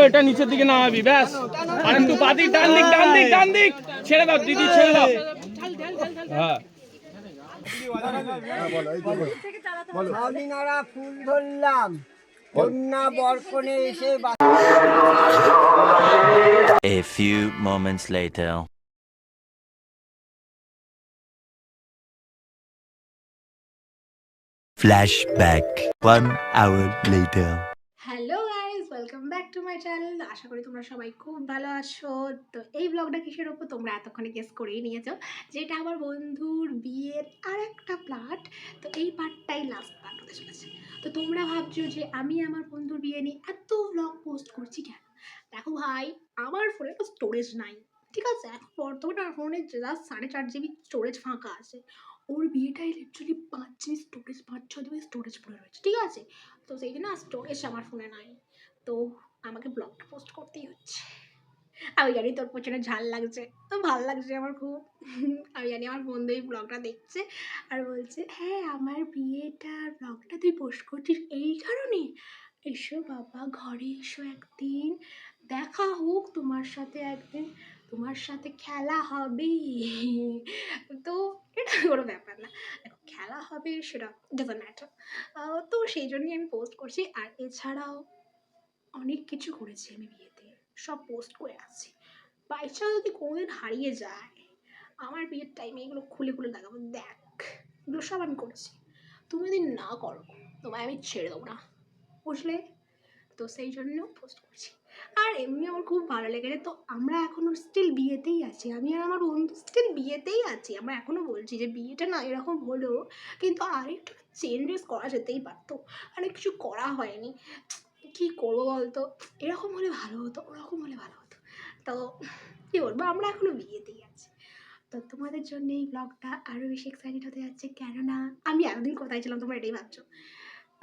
ওটা নিচের দিকে নামাবি ব্যাস। আর একটু বাদিক, ডান দিক, ডান দিক, ডান দিক, ছেড়ে দাও দিদি, ছেড়ে দাও। হ্যাঁ ফুল ধরলাম বরকনে এসে। A few moments later. Flashback. 1 hour later. Hello guys, welcome back to my channel. আশা করি তোমরা সবাই খুব ভালো আছো। তো এই ব্লগটা কিসের ওপর তোমরা এতক্ষণে গেস করেই নিয়েছো, যেটা আমার বন্ধুর বিয়ের আর একটা পার্ট। তো এই পার্টটাই লাস্ট পার্ট হতে চলেছে। তো তোমরা ভাবছো যে আমি আমার বন্ধুর বিয়ে নিয়ে এত ব্লগ পোস্ট করছি কেন? দেখো ভাই, আমার ফোনে তো স্টোরেজ নাই, ঠিক আছে? এখন বর্তমানে আমার ফোনে জাস্ট 4.5 GB স্টোরেজ ফাঁকা আছে। ওর বিয়েটাই literally 5 GB storage, 5-6 GB storage পড়ে রয়েছে, ঠিক আছে? তো সেই জন্য স্টোরেজ আমার ফোনে নাই, তো আমাকে ব্লগটা পোস্ট করতেই হচ্ছে। আমি জানি তোর পেছনে ঝাল লাগছে, তো ভালো লাগছে আমার খুব। আমি জানি আমার বন্ধু এই ব্লগটা দেখছে আর বলছে, হ্যাঁ আমার বিয়েটার ব্লগটা তুই পোস্ট করছিস এই কারণে। এসো বাবা, ঘরে এসো একদিন, দেখা হোক তোমার সাথে, একদিন তোমার সাথে খেলা হবে। তো এটা কোনো ব্যাপার না, দেখো খেলা হবে সেটা ডাজন্ট ম্যাটার। তো সেই জন্যই আমি পোস্ট করছি। আর এছাড়াও অনেক কিছু করেছি আমি বিয়েতে, সব পোস্ট করে আসছি। বাই চান্স যদি কোনোদিন হারিয়ে যায়, আমার বিয়ের টাইমে এগুলো খুলে খুলে দেখাবো, দেখ এগুলো সব আমি করেছি। তুমি যদি না করো তোমায় আমি ছেড়ে দেবো না, বুঝলে? তো সেই জন্য পোস্ট করছি। আর এমনি আমার খুব ভালো লেগেছে। তো আমরা এখনও স্টিল বিয়েতেই আছি, আমি আর আমার বন্ধু স্টিল বিয়েতেই আছি। আমরা এখনও বলছি যে বিয়েটা না এরকম হলো, কিন্তু আরেকটু চেঞ্জেস করা যেতেই পারতো, অনেক কিছু করা হয়নি। কী করবো বলতো, এরকম হলে ভালো হতো, ওরকম হলে ভালো হতো। তো কী বলবো, আমরা এখনও বিয়েতেই আছি। তো তোমাদের জন্য এই ব্লগটা আরও বেশি এক্সাইটেড হতে যাচ্ছে, কেননা আমি এতদিন কোথায় ছিলাম তোমরা এটাই ভাবছো।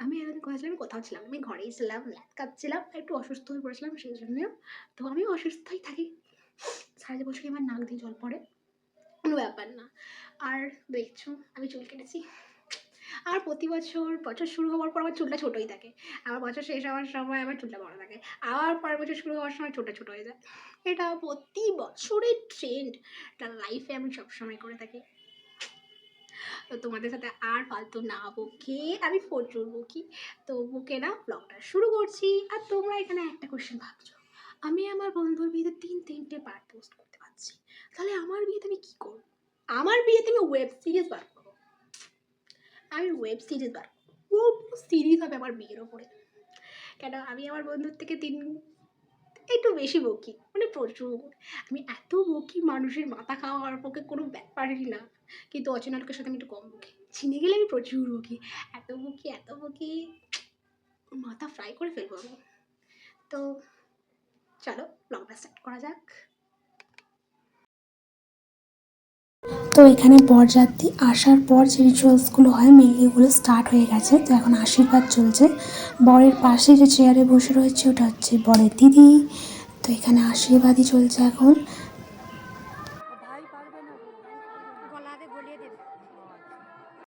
আমি এতদিন কোথায় ছিলাম? কোথাও ছিলাম, আমি ঘরেই ছিলাম, ল্যাদ কাটছিলাম, একটু অসুস্থ হয়ে পড়েছিলাম সেই জন্যেও। তো আমি অসুস্থই থাকি, সারা বছরই আমার নাক দিয়ে জল পড়ে, কোনো ব্যাপার না। আর দেখছো আমি চুল কেটেছি। আর প্রতি বছর শুরু হওয়ার পর আমার চুলটা ছোটোই থাকে, আবার বছর শেষ হওয়ার সময় আমার চুলটা বড় থাকে, আবার পরের বছর শুরু হওয়ার সময় ছোটো ছোটো হয়ে যায়। এটা প্রতি বছরের ট্রেন্ড, এটা লাইফে আমি সবসময় করে থাকি। তো তোমাদের সাথে আর ফালতু না বকে, আমি প্রচুর বকি, তো বকে না ব্লগটা শুরু করছি। আর তোমরা এখানে একটা কোয়েশ্চেন ভাবছো, আমি আমার বন্ধুর বিয়েতে 3-3টে পার্ট পোস্ট করতে পারছি, তাহলে আমার বিয়েতে আমি কী করবো? আমার বিয়েতে আমি ওয়েব সিরিজ বার করবো, আমি ওয়েব সিরিজ বার করবো, পুরো সিরিজ হবে আমার বিয়ের ওপরে। কেন আমি আমার বন্ধুর থেকে একটু বেশি বকি, মানে প্রচুর। আমি এত বকি, মানুষের মাথা খাওয়ার পক্ষে কোনো ব্যাপারই না, কিন্তু অচেনা লোকের সাথে আমি একটু কম বকি, চিনে গেলে আমি প্রচুর বকি, এত বকি মাথা ফ্রাই করে ফেলবো আমি। তো চলো ব্লগটা স্টার্ট করা যাক। তো এখানে বরযাত্রী আসার পর যে রিচুয়ালসগুলো হয় মেনলি ওগুলো স্টার্ট হয়ে গেছে। তো এখন আশীর্বাদ চলছে। বরের পাশে যে চেয়ারে বসে রয়েছে ওটা হচ্ছে বরের দিদি। তো এখানে আশীর্বাদই চলছে এখন।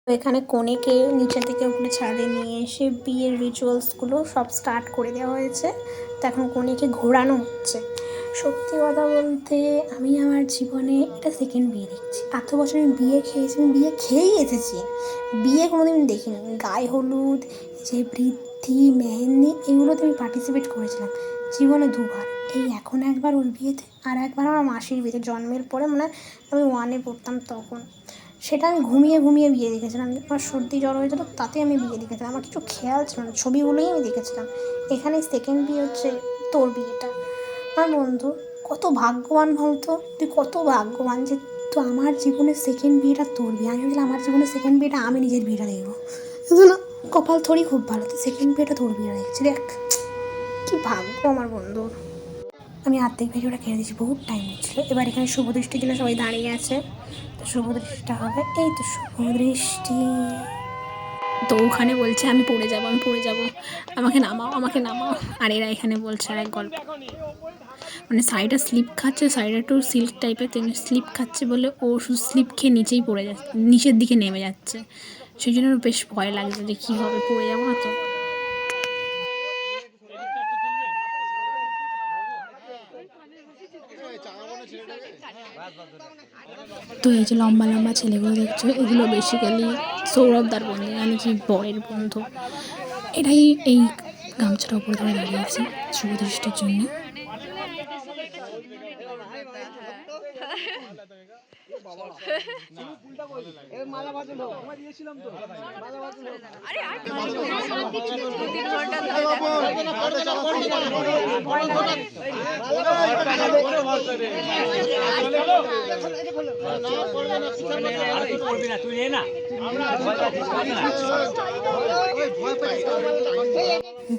তো এখানে কনেকে নিচে থেকে ওগুলো ছাদে নিয়ে এসে বিয়ের রিচুয়ালসগুলো সব স্টার্ট করে দেওয়া হয়েছে। তো এখন কনেকে ঘোরানো হচ্ছে। সত্যি কথা বলতে আমি আমার জীবনে এটা সেকেন্ড বিয়ে দেখছি। এত বছর আমি বিয়ে খেয়েছি, আমি বিয়ে খেয়েই এসেছি, বিয়ে কোনোদিন দেখিনি। গায়ে হলুদ, যে বৃদ্ধি, মেহেন্দি, এগুলোতে আমি পার্টিসিপেট করেছিলাম জীবনে 2বার। এই এখন একবার ওর বিয়েতে, আর একবার আমার মাসির বিয়েতে, জন্মের পরে মানে আমি 1-এ পড়তাম তখন। সেটা আমি ঘুমিয়ে বিয়ে দেখেছিলাম। আমার সর্দি জ্বর হয়েছিল, তাতে আমি বিয়ে দেখেছিলাম, আমার কিছু খেয়াল ছিল না, ছবিগুলোই আমি দেখেছিলাম। এখানে সেকেন্ড বিয়ে হচ্ছে তোর বিয়েটা। আমার বন্ধু কত ভাগ্যবান বলতো, তুই কত ভাগ্যবান যে তো আমার জীবনের সেকেন্ড বিয়েটা তোর বিয়ে। আমি বলছিলাম আমার জীবনের সেকেন্ড বিয়েটা আমি নিজের বিয়েটা দেখবো, না কপাল থোড়ি খুব ভালো, তুই সেকেন্ড বিয়েটা তোর বিয়েটা দেখছি, দেখ কী ভাগ্য আমার বন্ধুর। আমি আর্ধেক ভিডিওটা খেয়ে দিয়েছি, বহুত টাইম নিচ্ছিল। এবার এখানে শুভদৃষ্টির জন্য সবাই দাঁড়িয়ে আছে। তো শুভদৃষ্টিটা হবে, এই তো শুভদৃষ্টি। তো ওখানে বলছে আমি পড়ে যাব, আমাকে নামাও। আর এরা এখানে বলছে আর এক গল্প, মানে সাইডটা স্লিপ খাচ্ছে, সাইডটা একটু সিল্ক টাইপের স্লিপ খাচ্ছে বলে ও শুধু স্লিপ খেয়ে নিচেই পড়ে যাচ্ছে, নিচের দিকে নেমে যাচ্ছে। সেই জন্য বেশ ভয় লাগছে যে কী হবে, পড়ে যাবো না তো। তো এই যে লম্বা লম্বা ছেলেগুলো দেখছো, এগুলো বেসিক্যালি সৌরভদার বন্ধু, মানে কি বরের বন্ধু। এটাই এই গামছাটা উপর ধরে দাঁড়িয়েছে শুভ দৃষ্টির জন্য।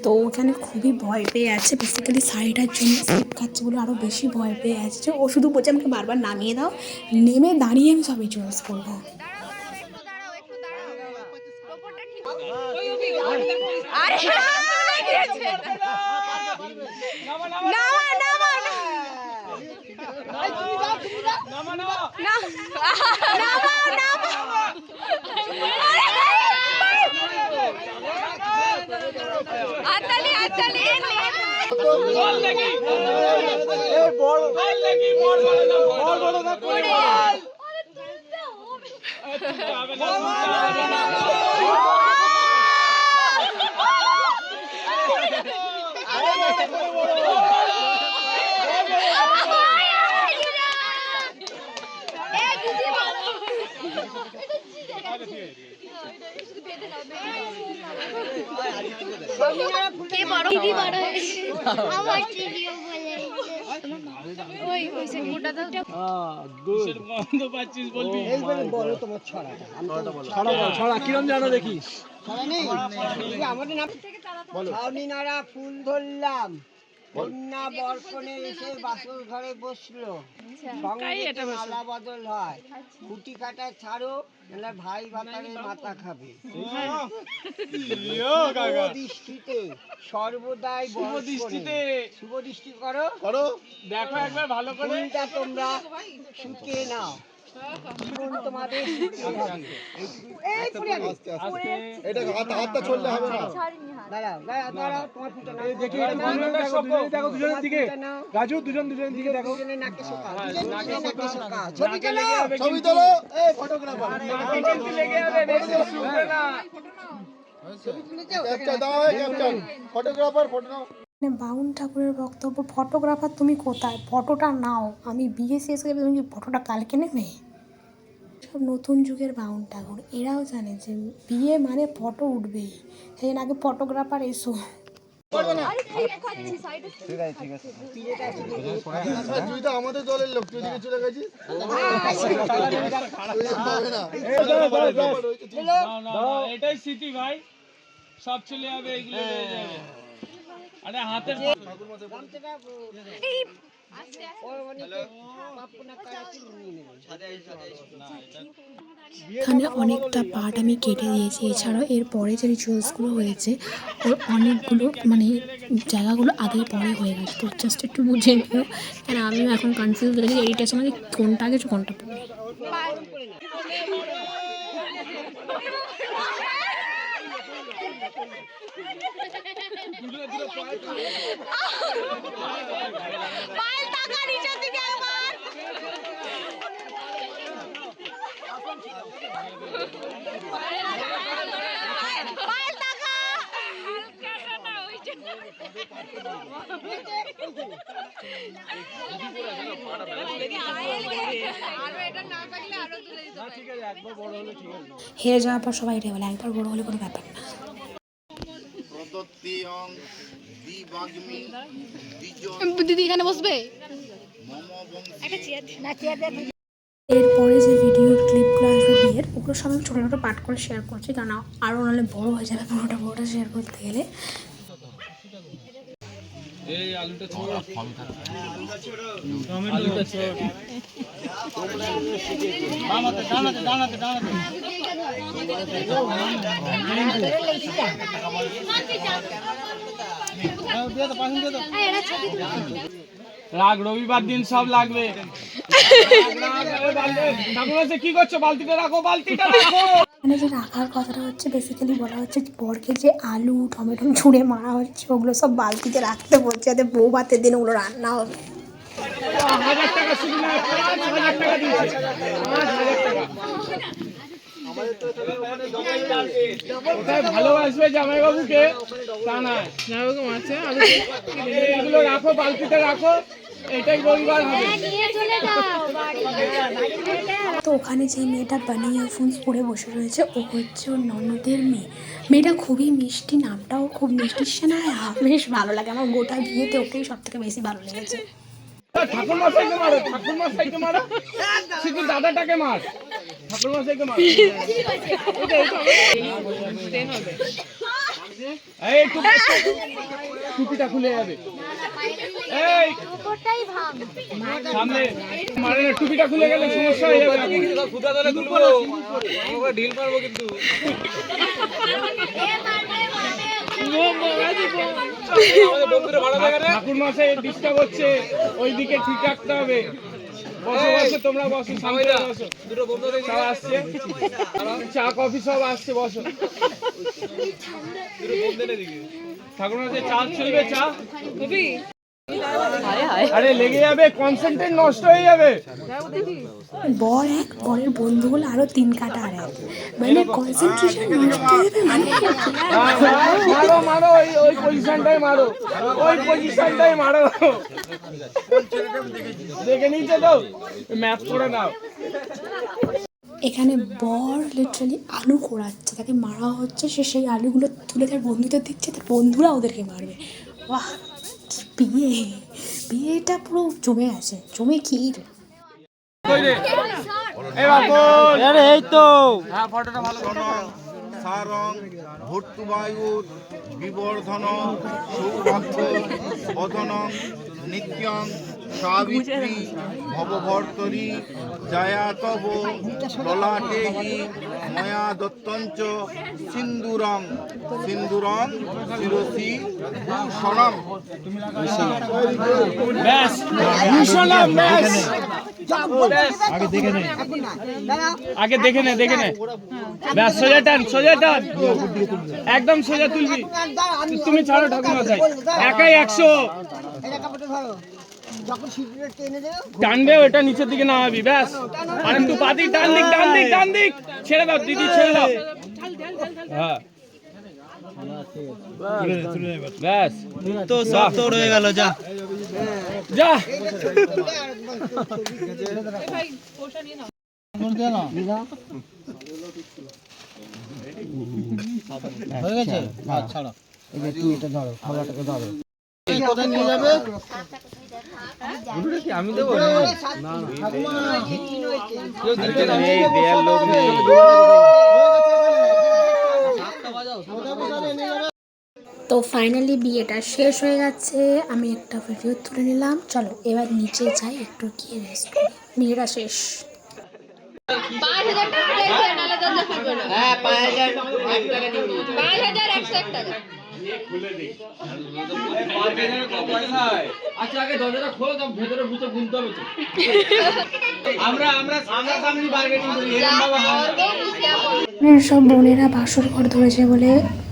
তো ওখানে খুবই ভয় পেয়ে আছে, বেসিক্যালি শাড়িটার জন্য স্লিপ খাচ্ছে বলে আরও বেশি ভয় পেয়ে আছে। ও শুধু বলছে আমাকে বারবার নামিয়ে দাও, নেমে দাঁড়িয়ে আমি সব রিচুয়ালস করবো। ছাউনিনারা ফুল ধরলাম, কন্যা বরকনে এসে বাসর ঘরে বসলো, সঙ্গে মালা বদল হয়, খুঁটি কাটা ছাড়ো, নাহলে ভাই ভাতারে মাথা খাবে। দৃষ্টিতে সর্বদাই শুভ দৃষ্টি করো, দেখো একবার ভালো করে, তোমরা শুকিয়ে নাও, জীবন তোমাদের হাতটা চললে হবে না। দাঁড়াও তোমার ফুটা নাও, দেখো দুজনের দিকে, রাজু দুজনের দিকে দেখো, নাকে শোকা, ছবি তোলো, এই ফটোগ্রাফার লেগে যাবে, না ক্যাপচার দাও, ক্যাপচার ফটোগ্রাফার, ফটো নাও। বাউন ঠাকুরের বক্তব্য, ফটোগ্রাফার তুমি কোথায়, ফটোটা নাও, আমি বিয়ে শেষ করে তুমি ফটোটা কালকে নেবে। সব নতুন যুগের বাউন ঠাকুর, এরাও জানে যে বিয়ে মানে ফটো উঠবেই, সেই জন্য আগে ফটোগ্রাফার এসো। তুই তো আমাদের দলের লোক, তুই দিকে চলে গেছিস। এটাই স্মৃতি ভাই, সব চলে যাবে, এগুলো রয়ে যাবে। আরে হাতের এখানে অনেকটা পার্ট আমি কেটে দিয়েছি, এছাড়াও এর পরে যে রিচুয়ালসগুলো হয়েছে ওর অনেকগুলো মানে জায়গাগুলো আগে পরে হয়ে গেছে, তো জাস্ট একটু বুঝে নিও, কেন আমিও এখন কনফিউজ হয়ে গেছি এডিটার সময় কোনটা আগে কোনটা পরে। হেরে যাওয়ার পর সবাই এটাই বলে একবার বড় হলে কোনো ব্যাপার না। দিদি এখানে বসবে, এরপরে যে ভিডিও ক্লিপগুলো আসবে বিয়ের, ওগুলো সব আমি ছোটো ছোটো পার্ট করে শেয়ার করছি, কারণ আরও নাহলে বড়ো হয়ে যাবে পুরোটা শেয়ার করতে গেলে। এই আলুটা ছোট, আলুটা ছোট। রাগ রবিবার দিন সব লাগবে। ঠাকুর কি করছো? বালতিটা রাখো, বালতিটা রাখো। মানে যে রাখার কথাটা হচ্ছে বেসিক্যালি বলা হচ্ছে যে বরকে যে আলু টমেটো ছুঁড়ে মারা হচ্ছে ওগুলো সব বালতিতে রাখতে বলছে যাতে বউ ভাতের দিন ওগুলো রান্না হবে। 1000 টাকা শুধু না, 5000 টাকা দিয়েছে, 5000 টাকা। ভালোবাসবে জামাইবাবুকে তা না, এগুলো রাখো, বালতিতে রাখো, এটাই রবিবার হবে। তো ওখানে যে মেয়েটা বানিয়া ফুল পরে বসে রয়েছে ও হচ্ছে ওর ননদের মেয়ে। মেয়েটা খুবই মিষ্টি, নামটাও খুব মিষ্টি, না বেশ ভালো লাগে আমার। গোটা বিয়েতে ওকেই সব থেকে বেশি ভালো লেগেছে। ঠাকুর মশাইকে মারো, ঠাকুর মশাইকে মারো, শুধু দাদাটাকে মার, ঠাকুর মশাইকে মারো। এই টুপিটা খুলে যাবে, এই সামনে মারে না, টুপিটা খুলে গেলে সমস্যা হয়ে যাবে। ঢিল মারবো কিন্তু। ঠাকুর মশাই ডিস্টার্ব হচ্ছে, ওইদিকে ঠিক রাখতে হবে। বসো বসো, তোমরা বসো, সামনে বসো, সব আসছে, চা কফি সব আসছে, বসো। ঠাকুর মশাই চা চলবে, চা আরে লেগে যাবে, কনসেন্ট্রেট নষ্ট হয়ে যাবে। বর এক, বরের বন্ধুগুলো আরো 3 কাটা আর এক, মানে কনসেন্ট্রেশন নষ্ট হয়ে যাবে। মানে মারো মারো, ওই পজিশনটাই মারো, ওই পজিশনটাই মারো। দেখে নিচ্ছে তো, ম্যাথ করে নাও। এখানে বর লিটারালি আলু কোড়াচ্ছে, তাকে মারা হচ্ছে, সে সেই আলুগুলো তুলে তার বন্ধুদের দিচ্ছে, তার বন্ধুরা ওদেরকে মারবে। বাহ, বিয়েটা পুরো জমে আছে, জমে ক্ষীর। এই তো হ্যাঁ, ফটোটা ভালো করে সারং ভর্তুবায়ুর বিবর্ধন সৌভাগ্য বদনং নিত্যং সাবিত্রী ভবভর্তরি জয়া তব ললাটে ময়া দত্তঞ্চ সিন্দুরং সিন্দুরং শিরসি ভূষণম। ব্যাস, ভূষণম, ব্যাস। আগে দেখে নে, দেখে নে, ব্যাস, সোজা টান, সোজা টান, একদম সোজা তুলবি। তুমি ছাড়ো ঠাকুর মশাই, একাই 100 টানবে, ওটা নিচের দিকে নামাবি, ব্যাস। আর একটু বাদি, ডান দিক, ডান দিক, ডান দিক, ছেড়ে দাও দিদি, ছেড়ে দাও, হ্যাঁ ব্যাস, তো সব তোর হয়ে গেল, যা যা। হয়ে গেছে, ছাড়ো, তুই এটা ধরো, খাবারটাকে ধরো। কোথায় নিয়ে যাবে? আমি দেবো তো ফাইনালি বিয়েটা শেষ হয়ে গেছে, আমি একটা ভিডিও তুলে নিলাম। চলো এবার নিচে যাই, একটু গিয়ে রেস্ট করি। বিয়েটা শেষ। 5000 টাকা দিয়েছে, নালে দরজা খুলবে না। হ্যাঁ 5000 টাকা দিবি, 5101 টাকা। আচ্ছা আগে দরজাটা খোলো, তো ভেতরে বুঝে গুনতে হবে তো। আমরা সামনাসামনি বার্গেনিং করি, এরকম ভাবে হয়। সব বোনেরা বাসর ঘর ধরেছে বলে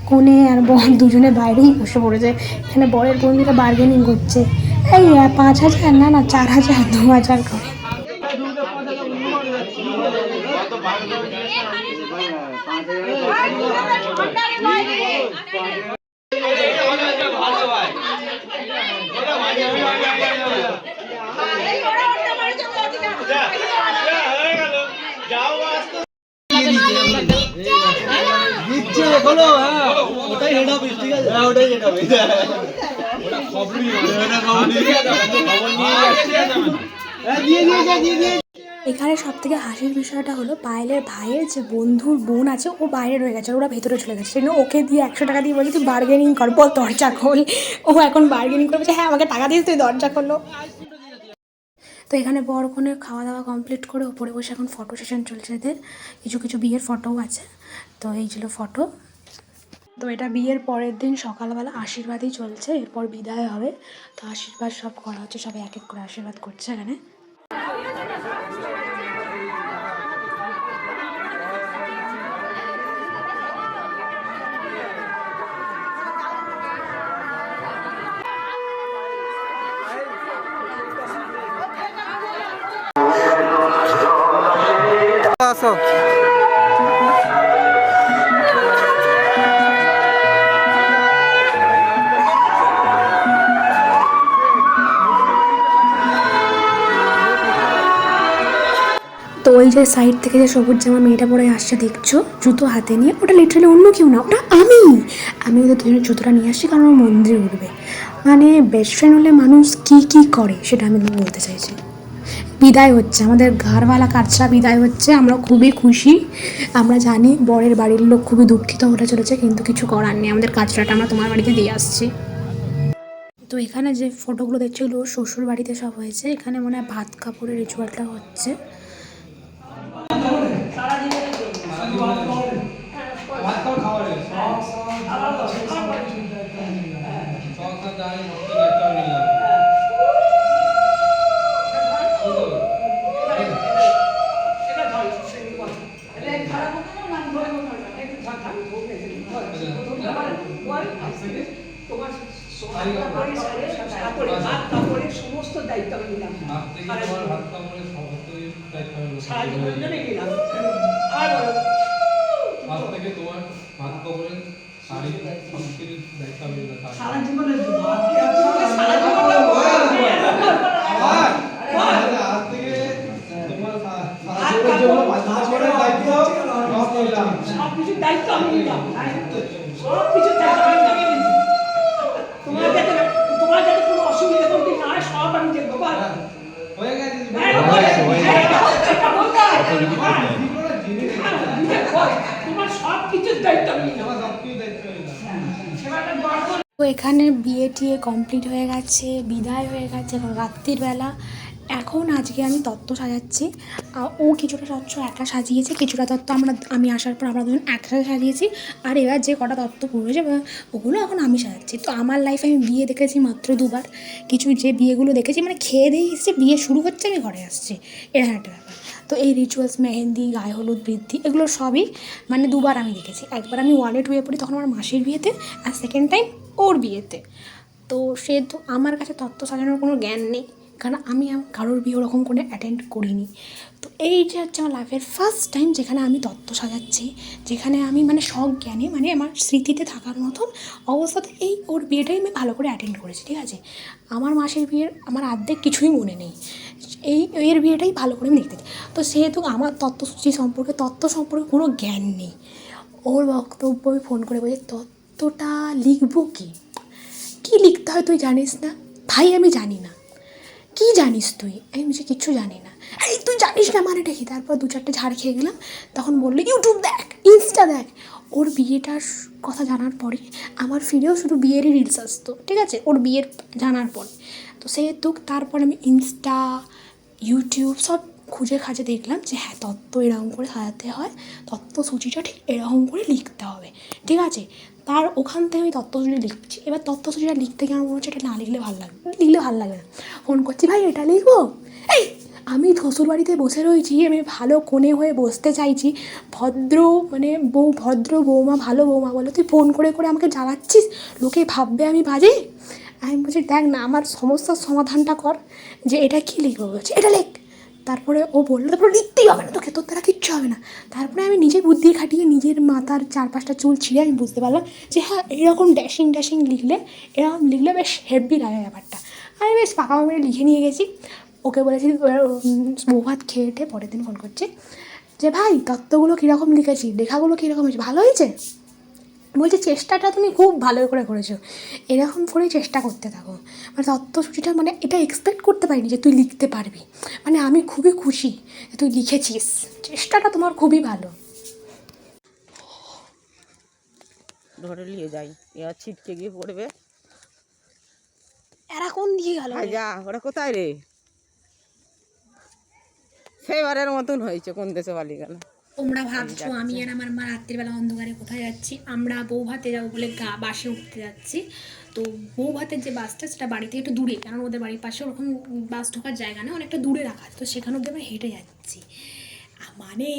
কোণে আর বোন দুজনে বাইরেই বসে পড়েছে। এখানে বরের বন্ধুরা বার্গেনিং করছে, এই 5000 না না 4000 2000 করে। ওটাই হেড অফিস, ঠিক আছে? হ্যাঁ ওটাই হেড অফিস। ওটা খবরই, ওটা খবর নিয়ে যাচ্ছে। দিয়ে এখানে সব থেকে হাসির বিষয়টা হলো পায়েলের ভাইয়ের যে বন্ধুর বোন আছে ও বাইরে রয়ে গেছে, ওরা ভেতরে চলে গেছে, সেজন্য ওকে দিয়ে 100 টাকা দিয়ে বলছে তুই বার্গেনিং কর, বল দরজা খোল। ও এখন বার্গেনিং করে বলছে হ্যাঁ আমাকে টাকা দিস, তুই দরজা খোলো। তো এখানে বর কনে খাওয়া দাওয়া কমপ্লিট করে ওপরে বসে এখন ফটো সেশন চলছে এদের, কিছু কিছু বিয়ের ফটোও আছে। তো এই ছিল ফটো। তো এটা বিয়ের পরের দিন সকালবেলা আশীর্বাদই চলছে, এরপর বিদায় হবে। তো আশীর্বাদ সব করা হচ্ছে, সবাই এক এক করে আশীর্বাদ করছে এখানে। আসো তো ওই যে সাইড থেকে যে সবুজ জামা মেয়েটা পরে আসছে দেখছো জুতো হাতে নিয়ে, ওটা লিটারালি অন্য কেউ না, ওটা আমি ওদের দুজনের জুতোটা নিয়ে আসছি কারণ আমার মন্দিরে উঠবে। মানে বেস্ট ফ্রেন্ড হলে মানুষ কী কী করে সেটা আমি বলতে চাইছি। বিদায় হচ্ছে আমাদের ঘরওয়ালা কাজটা, বিদায় হচ্ছে, আমরা খুবই খুশি। আমরা জানি বরের বাড়ির লোক খুবই দুঃখিত হতে চলেছে, কিন্তু কিছু করার নেই, আমাদের কাজটা আমরা তোমার বাড়িতে দিয়ে আসছি। তো এখানে যে ফটোগুলো দেখছি ওগুলো শ্বশুর বাড়িতে সব হয়েছে, এখানে মনে হয় ভাত কাপড়ের রিচুয়ালটা হচ্ছে। সমস্ত দায়িত্ব আমি নিলাম, সারা জীবনের জন্য নিলাম। আর আজ থেকে তোমার ভাত কাপড়ের শাড়ি সংস্কৃতির দায়িত্ব আমি নিলাম। সারা জীবনের ভাত কি আছে, সারা জীবনের আজ থেকে তোমার সারা জীবনের জন্য ভাত কাপড়ের দায়িত্ব সব নিলাম, সব কিছু দায়িত্ব আমি নিলাম, সব কিছু দায়িত্ব আমি নিলাম। তোমার যাতে কোনো অসুবিধা করতে না হয় সব আমি দেখবো। হয়ে গেছে তোমার সব কিছুর দায়িত্ব আমি নিলাম, সব কিছু দায়িত্ব নিলাম। তো এখানে বিয়ে টিয়ে কমপ্লিট হয়ে গেছে, বিদায় হয়ে গেছে, এখন রাত্রির বেলা। এখন আজকে আমি তত্ত্ব সাজাচ্ছি। ও কিছুটা তত্ত্ব একা সাজিয়েছে, কিছুটা তত্ত্ব আমি আসার পর আমরা দুজন একসাথে সাজিয়েছি। আর এবার যে কটা তত্ত্ব পুরো হয়েছে ওগুলো এখন আমি সাজাচ্ছি। তো আমার লাইফে আমি বিয়ে দেখেছি মাত্র 2বার। কিছু যে বিয়েগুলো দেখেছি মানে খেয়ে দিয়ে এসেছে, বিয়ে শুরু হচ্ছে আমি ঘরে আসছি, এরকম একটা ব্যাপার। তো এই রিচুয়ালস, মেহেন্দি, গায়ে হলুদ, বৃদ্ধি, এগুলো সবই মানে 2বার আমি দেখেছি। একবার আমি 1-এ 2-এ পড়ি তখন আমার মাসির বিয়েতে, আর সেকেন্ড টাইম ওর বিয়েতে। তো সে তো আমার কাছে তত্ত্ব সাজানোর কোনো জ্ঞান নেই, কারণ আমি কারোর বিয়ে ওরকম করে অ্যাটেন্ড করিনি। তো এই যে হচ্ছে আমার লাইফের ফার্স্ট টাইম যেখানে আমি তত্ত্ব সাজাচ্ছি, যেখানে আমি মানে সজ্ঞানে মানে আমার স্মৃতিতে থাকার মতন অবস্থাতে এই ওর বিয়েটাই আমি ভালো করে অ্যাটেন্ড করেছি, ঠিক আছে। আমার মাসির বিয়ের আমার অর্ধেক কিছুই মনে নেই, এর বিয়েটাই ভালো করে আমি লিখতে চাই। তো সেহেতু আমার তত্ত্ব সম্পর্কে কোনো জ্ঞান নেই। ওর বক্তব্য আমি ফোন করে বলি তত্ত্বটা লিখবো কী লিখতে হয় তুই জানিস না? ভাই আমি জানি না। কী জানিস তুই? আমি বলছি কিচ্ছু জানি না। এই তুই জানিস না মানেটা কি? তারপর 2-4টে ঝাড় খেয়ে গেলাম। তখন বললো ইউটিউব দেখ, ইনস্টা দেখ। ওর বিয়েটার কথা জানার পরে আমার ফিরেও শুধু বিয়েরই রিলস আসতো, ঠিক আছে, ওর বিয়ের জানার পরে। তো সেহেতু তারপর আমি ইনস্টা, ইউটিউব সব খুঁজে খাজে দেখলাম যে হ্যাঁ তত্ত্ব এরকম করে সাজাতে হয়, তত্ত্বসূচিটা ঠিক এরকম করে লিখতে হবে, ঠিক আছে। তার ওখান থেকে আমি তত্ত্বসূচি লিখছি। এবার তত্ত্বসূচিটা লিখতে গিয়ে আমার মনে হচ্ছে এটা না লিখলে ভালো লাগবে না। ফোন করছি ভাই এটা লিখবো। এই আমি শ্বশুরবাড়িতে বসে রয়েছি, আমি ভালো কোণে হয়ে বসতে চাইছি, ভদ্র বৌমা, ভালো বৌমা বলে তুই ফোন করে আমাকে জ্বালাচ্ছিস, লোকে ভাববে আমি বাজে। আমি বলছি দেখ না আমার সমস্যার সমাধানটা কর, যে এটা কী লিখবো, বলছি এটা লেখ। তারপরে ও বললো তারপরে লিখতেই হবে না তোকে, তোর দ্বারা কিচ্ছু হবে না। তারপরে আমি নিজে বুদ্ধি খাটিয়ে নিজের মাথার 4-5টা চুল ছিঁড়ে আমি বুঝতে পারলাম যে হ্যাঁ এরকম ড্যাশিং লিখলে বেশ হেভি লাগে ব্যাপারটা। আমি বেশ পাকা মেরে লিখে নিয়ে গেছি। ওকে বলেছি বউ ভাত খেয়ে উঠে পরের দিন ফোন করছি যে ভাই তত্ত্বগুলো কীরকম লিখেছি, লেখাগুলো কীরকম হয়েছে, ভালো হয়েছে? বলছে চেষ্টাটা তুমি খুব ভালো করে করেছো, এরকম করেই চেষ্টা করতে থাকো। মানে তথ্যসূচিটা মানে এটা এক্সপেক্ট করতে পারিনি যে তুই লিখতে পারবি, মানে আমি খুবই খুশি যে তুই লিখেছিস, চেষ্টাটা তোমার খুবই ভালো। ধরে নিয়ে যাই, এবার ছিটকে গিয়ে পড়বে। এরা কোন দিকে গেল? যা, ওরা কোথায় রে? সেইবারের মতন হয়েছে, কোন দেশে পালিয়ে গেল। তোমরা ভাবছো আমি আর আমার মা রাত্রিবেলা অন্ধকারে কোথায় যাচ্ছি? আমরা বউ ভাতে যাবো বলে বাসে উঠতে যাচ্ছি। তো বউ ভাতের যে বাসটা সেটা বাড়ি থেকে একটু দূরে, কারণ ওদের বাড়ির পাশে ওরকম বাস ঢোকার জায়গা না, অনেকটা দূরে রাখা আছে। তো সেখানে অব্দি আমরা হেঁটে যাচ্ছি। মানে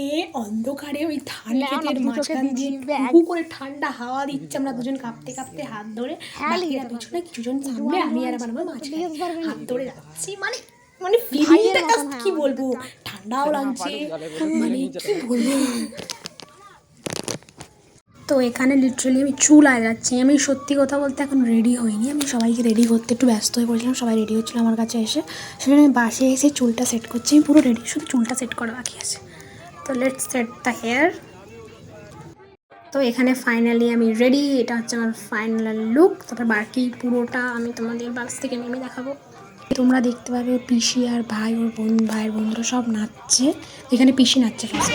অন্ধকারে ওই ধান ক্ষেতের মাঝখান দিয়ে হু করে ঠান্ডা হাওয়া দিচ্ছে, আমরা দুজন কাঁপতে কাঁপতে হাত ধরে, বাকিরা পেছনে কিছুজন সামনে, আমি আর আমার মা মাঝখানে হাত ধরে যাচ্ছি। মানে মানে ফিলিংটা কি বলবো, ঠান্ডাও লাগছে, মানে কি বলবো। তো এখানে লিটারালি আমি চুল আঁচড়াচ্ছি। আমি সত্যি কথা বলতে এখন রেডি হইনি, আমি সবাইকে রেডি করতে একটু ব্যস্ত হয়ে পড়েছিলাম। সবাই রেডি হচ্ছিলো আমার কাছে এসে, সেখানে আমি বাসে এসে চুলটা সেট করছি। আমি পুরো রেডি, শুধু চুলটা সেট করা বাকি আছে। তো লেটস সেট দ্য হেয়ার। তো এখানে ফাইনালি আমি রেডি, এটা হচ্ছে আমার ফাইনাল লুক। তারপর বাকি পুরোটা আমি তোমাদের বাস থেকে নেমে দেখাবো। তোমরা দেখতে পাবে ওর পিসি আর ভাই, ওর ভাইয়ের বন্ধুরা সব নাচছে। এখানে পিসি নাচছে ফার্স্ট।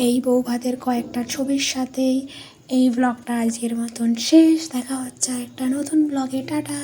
এই বউ ভাতের কয়েকটা ছবির সাথেই এই ব্লগটা আজকের মতন শেষ। দেখা হচ্ছে একটা নতুন ব্লগে, টাটা।